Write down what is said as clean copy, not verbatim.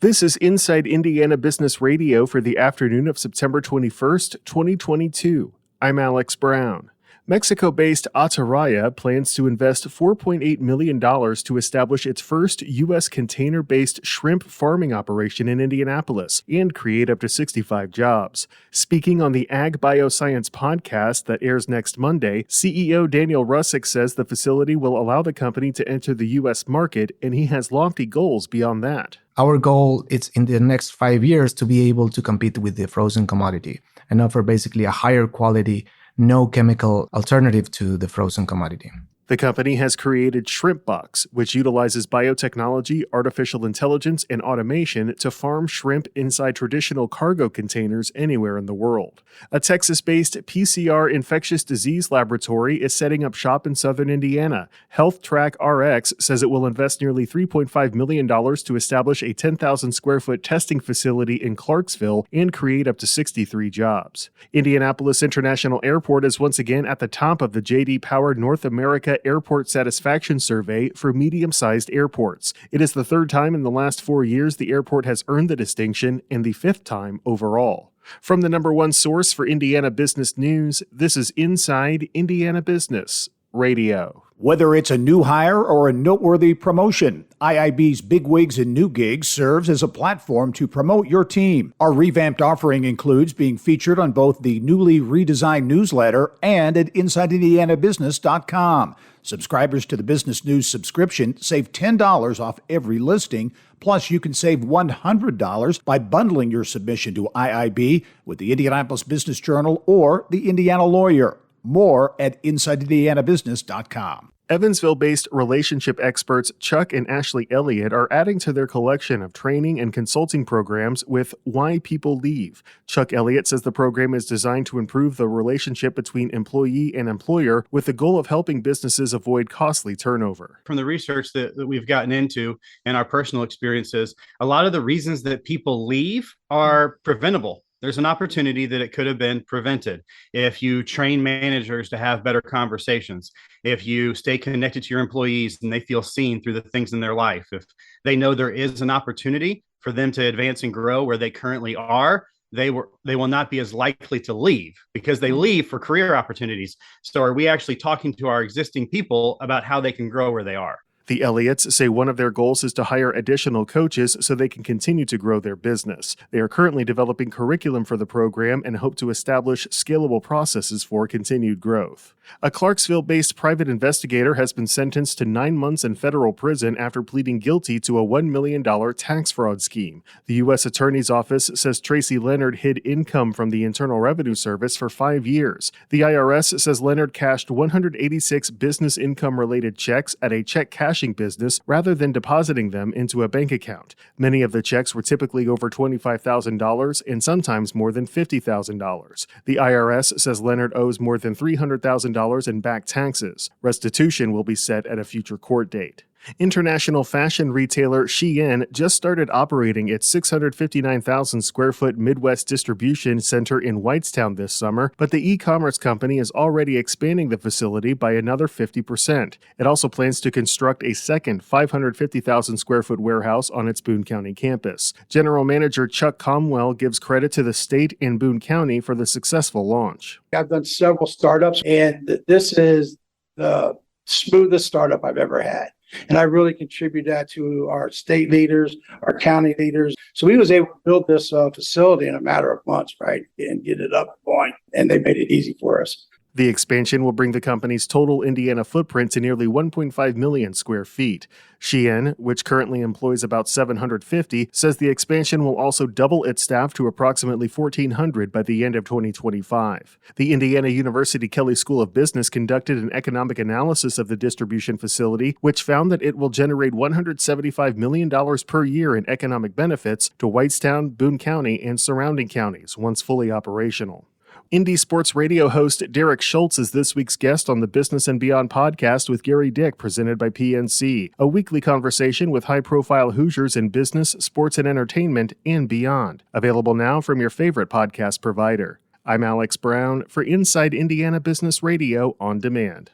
This is Inside Indiana Business Radio for the afternoon of September 21st, 2022. I'm Alex Brown. Mexico-based Ataraya plans to invest $4.8 million to establish its first U.S. container-based shrimp farming operation in Indianapolis and create up to 65 jobs. Speaking on the Ag Bioscience podcast that airs next Monday, CEO Daniel Russick says the facility will allow the company to enter the U.S. market, and he has lofty goals beyond that. Our goal is in the next 5 years to be able to compete with the frozen commodity and offer basically a higher quality, no chemical alternative to the frozen commodity. The company has created ShrimpBox, which utilizes biotechnology, artificial intelligence, and automation to farm shrimp inside traditional cargo containers anywhere in the world. A Texas-based PCR infectious disease laboratory is setting up shop in southern Indiana. HealthTrack RX says it will invest nearly $3.5 million to establish a 10,000 square foot testing facility in Clarksville and create up to 63 jobs. Indianapolis International Airport is once again at the top of the J.D. Power North America Airport Satisfaction Survey for medium-sized airports. It is the third time in the last 4 years the airport has earned the distinction and the fifth time overall. From the number one source for Indiana business news, this is Inside Indiana Business Radio. Whether it's a new hire or a noteworthy promotion, IIB's Bigwigs and New Gigs serves as a platform to promote your team. Our revamped offering includes being featured on both the newly redesigned newsletter and at InsideIndianaBusiness.com. Subscribers to the Business News subscription save $10 off every listing. Plus, you can save $100 by bundling your submission to IIB with the Indianapolis Business Journal or the Indiana Lawyer. More at InsideIndianaBusiness.com. Evansville-based relationship experts Chuck and Ashley Elliott are adding to their collection of training and consulting programs with Why People Leave. Chuck Elliott says the program is designed to improve the relationship between employee and employer with the goal of helping businesses avoid costly turnover. From the research that we've gotten into and our personal experiences, a lot of the reasons that people leave are preventable. There's an opportunity that it could have been prevented if you train managers to have better conversations, if you stay connected to your employees and they feel seen through the things in their life, if they know there is an opportunity for them to advance and grow where they currently are, they will not be as likely to leave because they leave for career opportunities. So are we actually talking to our existing people about how they can grow where they are? The Elliots say one of their goals is to hire additional coaches so they can continue to grow their business. They are currently developing curriculum for the program and hope to establish scalable processes for continued growth. A Clarksville-based private investigator has been sentenced to 9 months in federal prison after pleading guilty to a $1 million tax fraud scheme. The U.S. Attorney's Office says Tracy Leonard hid income from the Internal Revenue Service for 5 years. The IRS says Leonard cashed 186 business income-related checks at a check cashing business rather than depositing them into a bank account. Many of the checks were typically over $25,000 and sometimes more than $50,000. The IRS says Leonard owes more than $300,000 in back taxes. Restitution will be set at a future court date. International fashion retailer Shein just started operating its 659,000 square foot Midwest distribution center in Whitestown this summer, but the e-commerce company is already expanding the facility by another 50%. It also plans to construct a second 550,000 square foot warehouse on its Boone County campus. General Manager Chuck Comwell gives credit to the state and Boone County for the successful launch. I've done several startups, and this is the smoothest startup I've ever had. And I really contribute that to our state leaders, our county leaders. So we was able to build this facility in a matter of months, right, and get it up and going. And they made it easy for us. The expansion will bring the company's total Indiana footprint to nearly 1.5 million square feet. Shein, which currently employs about 750, says the expansion will also double its staff to approximately 1,400 by the end of 2025. The Indiana University Kelley School of Business conducted an economic analysis of the distribution facility, which found that it will generate $175 million per year in economic benefits to Whitestown, Boone County, and surrounding counties once fully operational. Indy Sports Radio host Derek Schultz is this week's guest on the Business and Beyond podcast with Gary Dick, presented by PNC, a weekly conversation with high-profile Hoosiers in business, sports, and entertainment, and beyond. Available now from your favorite podcast provider. I'm Alex Brown for Inside Indiana Business Radio on Demand.